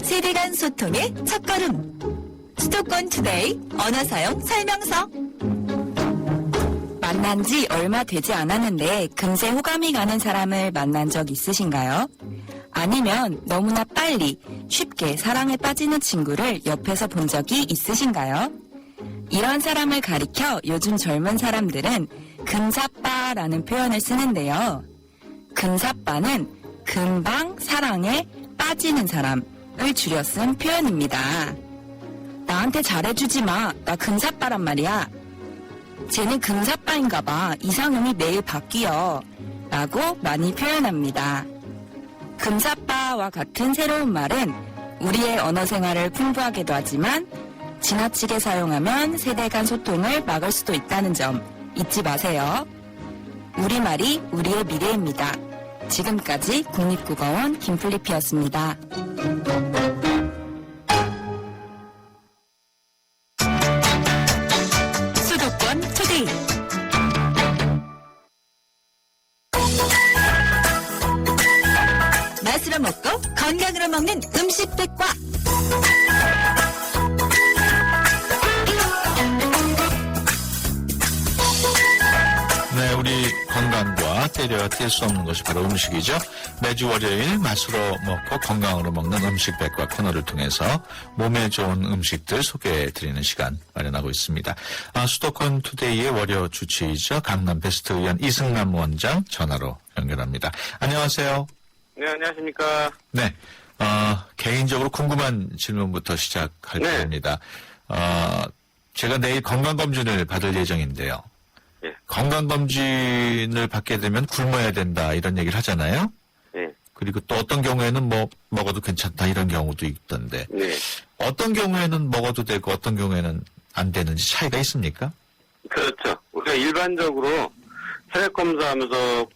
세대 간 소통의 첫걸음. 수도권 투데이 언어 사용 설명서. 만난 지 얼마 되지 않았는데 금세 호감이 가는 사람을 만난 적 있으신가요? 아니면 너무나 빨리 쉽게 사랑에 빠지는 친구를 옆에서 본 적이 있으신가요? 이런 사람을 가리켜 요즘 젊은 사람들은 금사빠라는 표현을 쓰는데요. 금사빠는 금방 사랑에 빠지는 사람을 줄여 쓴 표현입니다. 나한테 잘해주지 마. 나 금사빠란 말이야. 쟤는 금사빠인가 봐. 이상형이 매일 바뀌어. 라고 많이 표현합니다. 금사빠와 같은 새로운 말은 우리의 언어 생활을 풍부하게도 하지만 지나치게 사용하면 세대 간 소통을 막을 수도 있다는 점 잊지 마세요. 우리말이 우리의 미래입니다. 지금까지 국립국어원 김플리피였습니다. 수도권 투데이. 맛으로 먹고 건강으로 먹는 음식 백과. 네, 우리 건강과 때려야 뗄 수 없는 것이 바로 음식이죠. 매주 월요일 맛으로 먹고 건강으로 먹는 음식 백과 코너를 통해서 몸에 좋은 음식들 소개해드리는 시간 마련하고 있습니다. 수도권 투데이의 월요 주치의죠. 강남 베스트 의원 이승남 원장 전화로 연결합니다. 안녕하세요. 네, 안녕하십니까. 네, 개인적으로 궁금한 질문부터 시작할 네. 겁니다. 제가 내일 건강검진을 받을 예정인데요. 예. 건강검진을 받게 되면 굶어야 된다 이런 얘기를 하잖아요. 네. 그리고 또 어떤 경우에는 뭐 먹어도 괜찮다 이런 경우도 있던데 네. 어떤 경우에는 먹어도 되고 어떤 경우에는 안 되는지 차이가 있습니까? 그렇죠. 우리가 일반적으로 혈액 검사하면서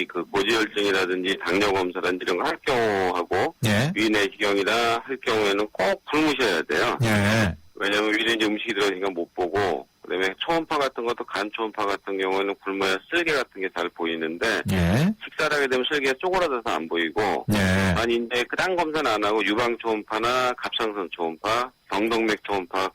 그 고지혈증이라든지 당뇨 검사라든지 이런 거 할 경우하고 예. 위내시경이나 할 경우에는 꼭 굶으셔야 돼요. 예. 왜냐하면 위에 이제 음식이 들어가니까 못 보고 그다음에 초음파 같은 것도 간 초음파 같은 경우에는 굶어야 쓸개 같은 게 잘 보이는데 예. 식사를 하게 되면 쓸개가 쪼그라들어서 안 보이고 예. 아니 이제 그딴 검사는 안 하고 유방 초음파나 갑상선 초음파, 경동맥 초음파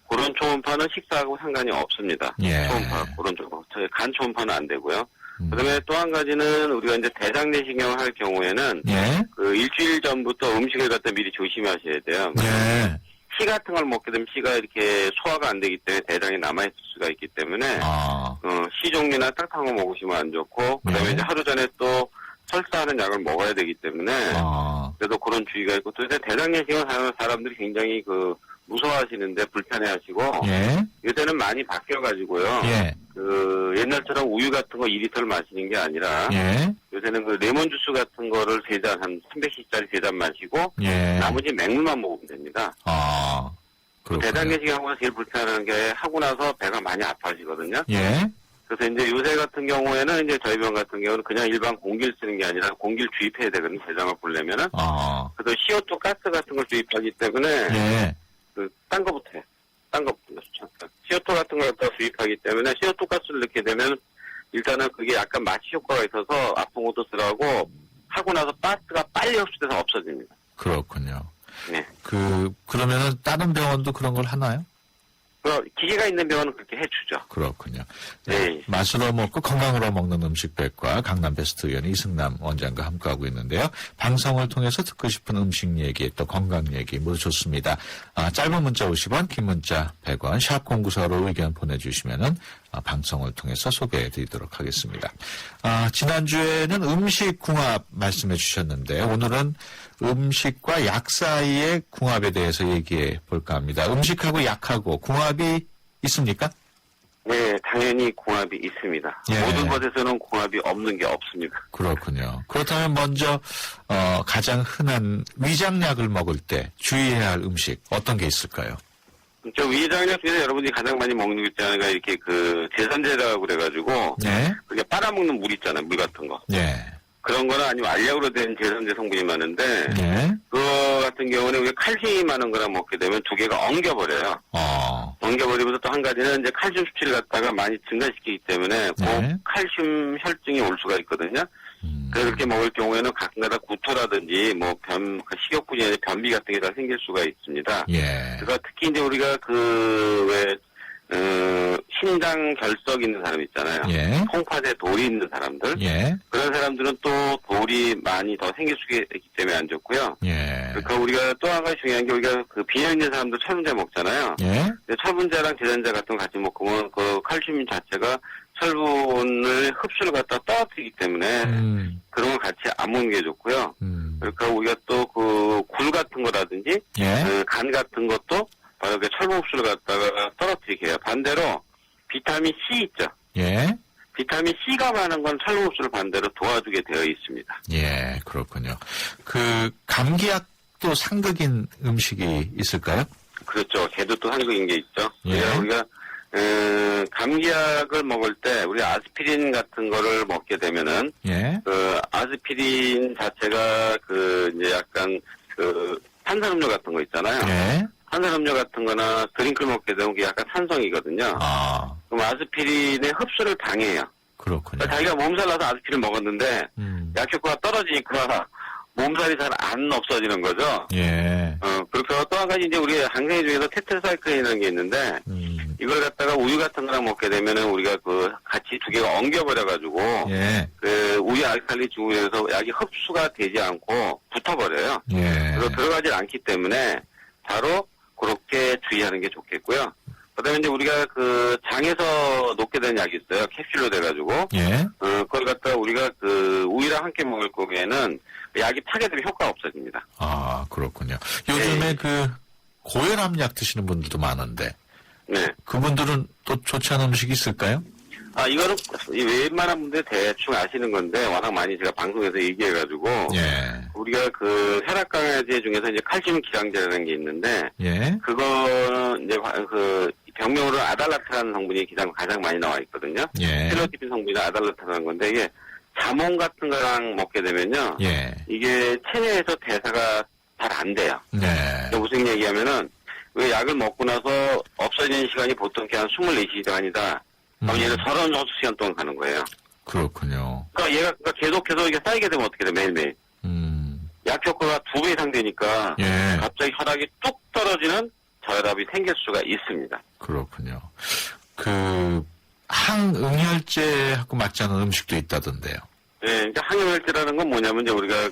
그런 초음파는 식사하고 상관이 없습니다. 예. 초음파 그런 쪽 간 초음파는 안 되고요. 그다음에 또 한 가지는 우리가 이제 대장내시경을 할 경우에는 예. 그 일주일 전부터 음식을 갖다 미리 조심하셔야 돼요. 예. 씨 같은 걸 먹게 되면 씨가 이렇게 소화가 안 되기 때문에 대장에 남아있을 수가 있기 때문에 씨 종류나 딱딱한 거 먹으시면 안 좋고 그다음에 네. 이제 하루 전에 또 설사하는 약을 먹어야 되기 때문에 그래도 그런 주의가 있고 또 이제 대장내시경을 하는 사람들이 굉장히 무서워하시는데 불편해하시고 예. 요새는 많이 바뀌어가지고요. 예. 옛날처럼 우유 같은 거 2리터를 마시는 게 아니라 예. 요새는 레몬 주스 같은 거를 3잔 한 300cc짜리 3잔 마시고 예. 나머지 맹물만 먹으면 됩니다. 그렇군요. 대장내시경 하고 나서 제일 불편한 게 하고 나서 배가 많이 아파지거든요. 예. 그래서 이제 요새 같은 경우에는 이제 저희 병 같은 경우는 그냥 일반 공기를 쓰는 게 아니라 공기를 주입해야 되거든요. 대장을 보려면은. 그래서 CO2 가스 같은 걸 주입하기 때문에 예. 딴 거부터 해. 딴 거부터. CO2 같은 걸 갖다 주입하기 때문에 CO2 가스를 넣게 되면 일단은 그게 약간 마취 효과가 있어서 아픈 것도 덜하고 하고 나서 가스가 빨리 흡수돼서 없어집니다. 그렇군요. 네. 그러면은 다른 병원도 그런 걸 하나요? 기계가 있는 병원은 그렇게 해주죠. 그렇군요. 네. 맛으로 먹고 건강으로 먹는 음식백과 강남 베스트 의원 이승남 원장과 함께하고 있는데요. 방송을 통해서 듣고 싶은 음식 얘기 또 건강 얘기 모두 좋습니다. 짧은 문자 50원, 긴 문자 100원, 샵 0945로 의견 보내주시면은 방송을 통해서 소개해드리도록 하겠습니다. 지난주에는 음식 궁합 말씀해 주셨는데 오늘은 음식과 약 사이의 궁합에 대해서 얘기해 볼까 합니다. 음식하고 약하고 궁합이 있습니까? 네, 당연히 궁합이 있습니다. 예. 모든 것에서는 궁합이 없는 게 없습니다. 그렇군요. 그렇다면 먼저 가장 흔한 위장약을 먹을 때 주의해야 할 음식 어떤 게 있을까요? 저 위장약 중에서 여러분이 가장 많이 먹는 거 있잖아요. 이렇게 제선제라고 그래가지고 네. 그게 빨아먹는 물 있잖아요. 물 같은 거. 네. 그런 거나 아니면 알약으로 된 제선제 성분이 많은데 네. 그거 같은 경우는 우리가 칼슘이 많은 거랑 먹게 되면 두 개가 엉겨버려요. 엉겨버리면서 또 한 가지는 이제 칼슘 수치를 갖다가 많이 증가시키기 때문에 네. 칼슘 혈증이 올 수가 있거든요. 그렇게 먹을 경우에는 가끔가다 구토라든지 식욕부진이나 변비 같은 게 다 생길 수가 있습니다. 예. 그래서 특히 이제 우리가 신장 결석 있는 사람 있잖아요. 예. 콩팥에 돌이 있는 사람들. 예. 그런 사람들은 또 돌이 많이 더 생길 수 있기 때문에 안 좋고요. 예. 그러니까 우리가 또 한 가지 중요한 게 우리가 비염 있는 사람도 철분제 먹잖아요. 예. 철분제랑 제전제 같은 거 같이 먹으면 그 칼슘 자체가 철분을 흡수를 갖다 떨어뜨리기 때문에 그런 걸 같이 안 먹는 게 좋고요. 그러니까 우리가 또 굴 같은 거라든지 예. 간 같은 것도 바로 그 철분 흡수를 갖다가 떨어뜨리게 해요. 반대로 비타민 C 있죠. 예. 비타민 C가 많은 건 철분 흡수를 반대로 도와주게 되어 있습니다. 예, 그렇군요. 감기약도 상극인 음식이 있을까요? 그렇죠. 걔도 또 상극인 게 있죠. 예. 우리가 감기약을 먹을 때 우리 아스피린 같은 거를 먹게 되면은 예. 아스피린 자체가 이제 약간 탄산음료 같은 거 있잖아요. 예. 탄산음료 같은 거나 드링크를 먹게 되면 그게 약간 산성이거든요. 그럼 아스피린의 흡수를 방해해요. 그렇군요. 그러니까 자기가 몸살 나서 아스피린 먹었는데 약 효과가 떨어지니까 몸살이 잘 안 없어지는 거죠. 예. 그렇게 또 한 가지 이제 우리 항생제 중에서 테트라사이클린이라는 게 있는데 이걸 갖다가 우유 같은 거랑 먹게 되면은 우리가 같이 두 개가 엉겨버려가지고 예. 우유 알칼리 중에서 약이 흡수가 되지 않고 붙어버려요. 예. 그래서 들어가질 않기 때문에 바로 그렇게 주의하는 게 좋겠고요. 그다음에 이제 우리가 장에서 녹게 되는 약이 있어요. 캡슐로 돼가지고. 예. 그걸 갖다가 우리가 우유랑 함께 먹을 경우에는 약이 타게 되면 효과가 없어집니다. 그렇군요. 요즘에 고혈압 약 드시는 분들도 많은데. 네. 그분들은 또 좋지 않은 음식이 있을까요? 이거는 웬만한 분들 대충 아시는 건데 워낙 많이 제가 방송에서 얘기해가지고. 예. 우리가 혈압 강화제 중에서 이제 칼슘 기량제라는 게 있는데. 예. 그거는 이제 병명으로 아달라트라는 성분이 가장 많이 나와 있거든요. 예. 텔로티핀 성분이 아달라트라는 건데 이게 자몽 같은 거랑 먹게 되면요. 예. 이게 체내에서 대사가 잘 안 돼요. 네. 무슨 얘기하면은 왜 약을 먹고 나서 없어지는 시간이 보통 한 24시간이다. 그럼 얘는 36시간 동안 가는 거예요. 그렇군요. 그러니까 얘가 계속해서 이게 쌓이게 되면 어떻게 돼, 매일매일. 약 효과가 2배 이상 되니까 예. 갑자기 혈압이 뚝 떨어지는 저혈압이 생길 수가 있습니다. 그렇군요. 항응혈제하고 맞지 않은 음식도 있다던데요. 네, 이제 항응혈제라는 건 뭐냐면 이제 우리가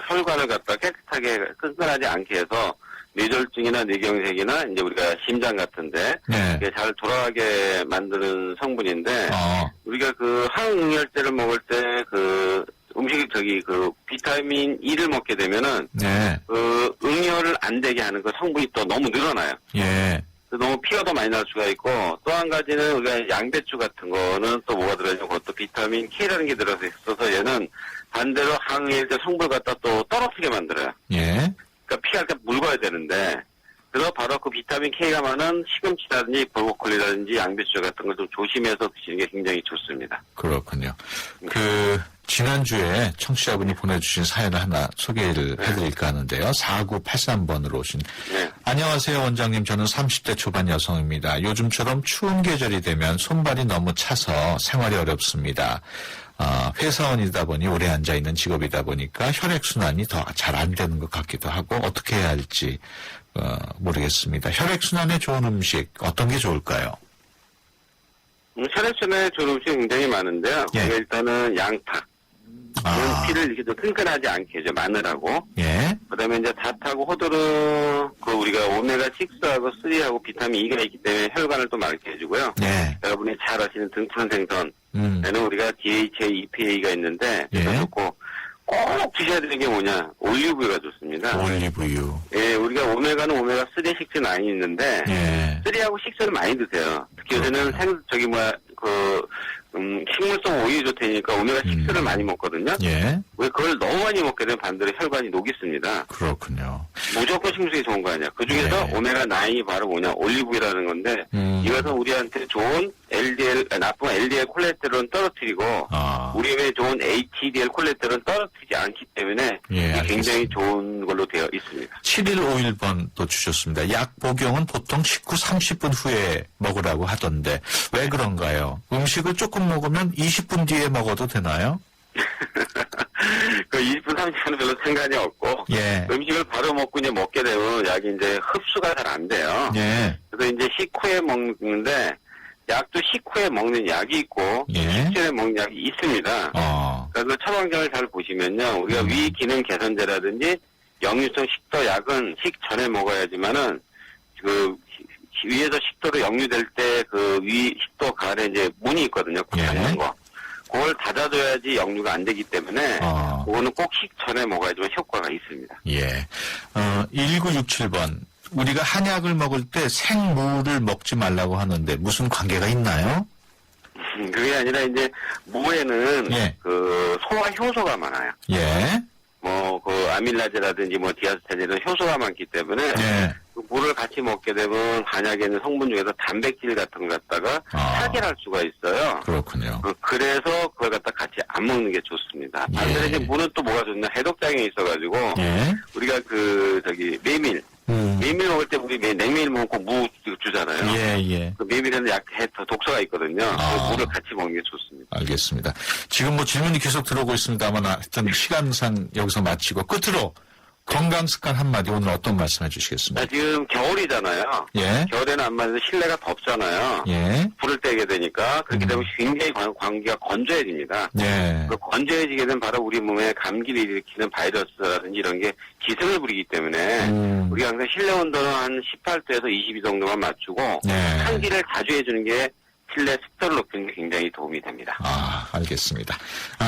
혈관을 갖다 깨끗하게 끈끈하지 않게 해서 뇌졸중이나 뇌경색이나 이제 우리가 심장 같은데 네. 잘 돌아가게 만드는 성분인데 우리가 항응혈제를 먹을 때 음식이 비타민 E를 먹게 되면은 네. 응혈을 안 되게 하는 성분이 또 너무 늘어나요. 예. 너무 피가 더 많이 날 수가 있고 또 한 가지는 우리가 양배추 같은 거는 또 뭐가 들어있냐면 그것도 비타민 K라는 게 들어서 있어서 얘는 반대로 항응혈제 성분을 갖다 또 떨어뜨리게 만들어요. 예. 그러니까 피가 이렇게 묽어야 되는데 그래서 바로 그 비타민 K가 많은 시금치라든지 브로콜리라든지 양배추 같은 걸 좀 조심해서 드시는 게 굉장히 좋습니다. 그렇군요. 지난주에 청취자분이 보내주신 사연을 하나 소개를 해드릴까 하는데요. 4983번으로 오신. 네. 안녕하세요, 원장님. 저는 30대 초반 여성입니다. 요즘처럼 추운 계절이 되면 손발이 너무 차서 생활이 어렵습니다. 회사원이다 보니 오래 앉아있는 직업이다 보니까 혈액순환이 더 잘 안 되는 것 같기도 하고 어떻게 해야 할지 모르겠습니다. 혈액순환에 좋은 음식 어떤 게 좋을까요? 혈액순환에 좋은 음식 굉장히 많은데요. 예. 일단은 양파. 피를 이렇게 좀 끈끈하지 않게 해줘, 마늘하고. 예. 그 다음에 이제 잣하고 호두는 우리가 오메가6하고 3하고 비타민 E가 있기 때문에 혈관을 또 맑게 해주고요. 예. 여러분이 잘 아시는 등푸른 생선. 음. 에는 우리가 DHA, EPA가 있는데, 예. 그래서 좋고, 꼭 드셔야 되는 게 뭐냐? 올리브유가 좋습니다. 올리브유. 예, 우리가 오메가는 오메가 3, 6, 9이 있는데, 예. 3하고 6를 많이 드세요. 특히 요새는 식물성 오일이 좋다니까 오메가 6를 많이 먹거든요. 예. 왜 그걸 너무 많이 먹게 되면 반대로 혈관이 녹습니다. 그렇군요. 무조건 식물성이 좋은 거 아니야. 그 중에서 네. 오메가 9이 바로 뭐냐? 올리브유라는 건데, 이것은 우리한테 좋은 나쁜 LDL 콜레스테롤은 떨어뜨리고, 우리 몸에 좋은 HDL 콜레스테롤은 떨어뜨리지 않기 때문에, 예, 이게 굉장히 알겠습니다. 좋은 걸로 되어 있습니다. 7151번 또 주셨습니다. 약 복용은 보통 식후 30분 후에 먹으라고 하던데 왜 그런가요? 음식을 조금 먹으면 20분 뒤에 먹어도 되나요? 그 20분, 30분은 별로 상관이 없고, 예. 음식을 바로 먹고 이제 먹게 되면 약이 이제 흡수가 잘 안 돼요. 예. 그래서 이제 식후에 먹는데, 약도 식후에 먹는 약이 있고, 예. 식전에 먹는 약이 있습니다. 그래서 처방전을 잘 보시면요, 우리가 위 기능 개선제라든지 역류성 식도 약은 식전에 먹어야지만은, 위에서 식도로 역류될 때 위 식도 가에 이제 문이 있거든요, 닫는 거. 그걸 닫아줘야지 역류가 안 되기 때문에, 그거는 꼭 식전에 먹어야지만 효과가 있습니다. 예. 1967번. 우리가 한약을 먹을 때 생무를 먹지 말라고 하는데 무슨 관계가 있나요? 그게 아니라 이제 무에는 예. 소화 효소가 많아요. 예. 아밀라제라든지 디아스타제는 효소가 많기 때문에 예. 그 물을 같이 먹게 되면 한약에 있는 성분 중에서 단백질 같은 걸 갖다가 파괴할 수가 있어요. 그렇군요. 그래서 그걸 갖다 같이 안 먹는 게 좋습니다. 예. 반대로 이제 무는 또 뭐가 좋냐? 해독작용이 있어가지고 예. 우리가 메밀 메밀 먹을 때 우리 냉메밀 먹고 무 주잖아요. 예. 그 메밀에는 독소가 있거든요. 그 물을 같이 먹는 게 좋습니다. 알겠습니다. 지금 질문이 계속 들어오고 있습니다만 하여튼 시간상 여기서 마치고 끝으로 건강 습관 한마디 오늘 어떤 말씀 해주시겠습니까? 지금 겨울이잖아요. 예. 겨울에는 아무래도 실내가 덥잖아요. 예. 불을 떼게 되니까 그렇기 때문에 굉장히 공기가 건조해집니다. 예. 그 건조해지게 되면 바로 우리 몸에 감기를 일으키는 바이러스라든지 이런 게 기승을 부리기 때문에 우리가 항상 실내 온도는 한 18도에서 22 정도만 맞추고 환기를 자주 해주는 게 실내 습도를 높이는 게 굉장히 도움이 됩니다. 알겠습니다.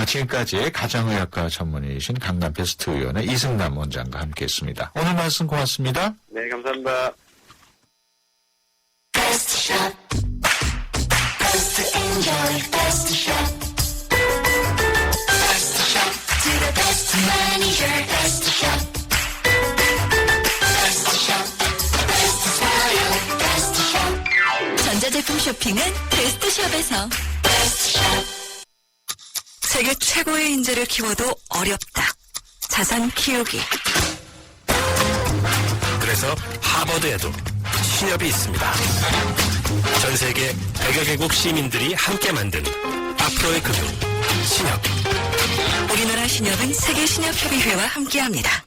지금까지 가정의학과 전문의이신 강남베스트의원의 이승남 원장과 함께했습니다. 오늘 말씀 고맙습니다. 네, 감사합니다. 전자제품 쇼핑은 베스트숍에서. 세계 최고의 인재를 키워도 어렵다. 자산 키우기. 그래서 하버드에도 신협이 있습니다. 전 세계 100여 개국 시민들이 함께 만든 앞으로의 금융 신협. 우리나라 신협은 세계 신협협의회와 함께합니다.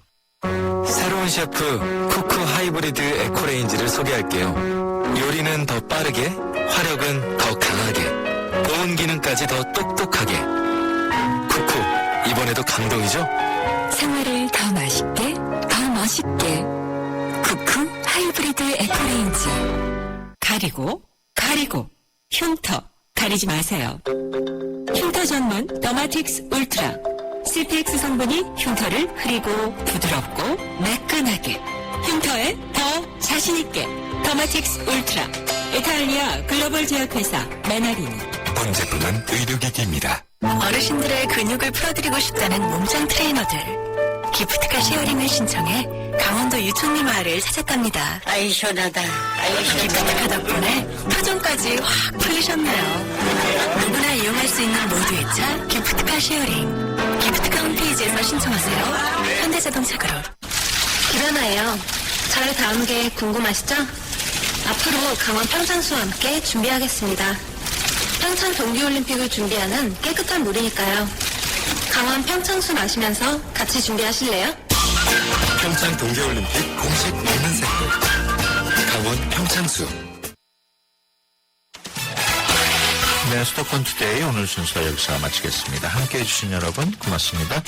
새로운 셰프 쿠쿠 하이브리드 에코레인지를 소개할게요. 요리는 더 빠르게, 화력은 더 강하게, 보온 기능까지 더 똑똑하게. 쿠쿠, 이번에도 감동이죠? 생활을 더 맛있게, 더 멋있게. 쿠쿠 하이브리드 에코레인지. 가리고, 흉터, 가리지 마세요. 흉터 전문 더마틱스 울트라. CPX 성분이 흉터를 흐리고 부드럽고 매끈하게, 흉터에 더 자신있게. 더마틱스 울트라. 이탈리아 글로벌 제약회사 메나리니. 본 제품은 의료기기입니다. 어르신들의 근육을 풀어드리고 싶다는 몸짱 트레이너들. 기프트카 쉐어링을 신청해 강원도 유천리 마을을 찾았답니다. 아이 시원하다. 기프트카 덕분에 표정까지 확 풀리셨네요. 누구나 이용할 수 있는 모두의 차 기프트카 쉐어링. 기프트카 홈페이지에서 신청하세요. 현대자동차 그룹. 일어나요. 저의 다음 계획 궁금하시죠? 앞으로 강원 평창수와 함께 준비하겠습니다. 평창 동계올림픽을 준비하는 깨끗한 물이니까요. 강원 평창수 마시면서 같이 준비하실래요? 평창 동계올림픽 공식 먹는 샘플 강원 평창수. 네, 수도권 투데이 오늘 순서 여기서 마치겠습니다. 함께해 주신 여러분 고맙습니다.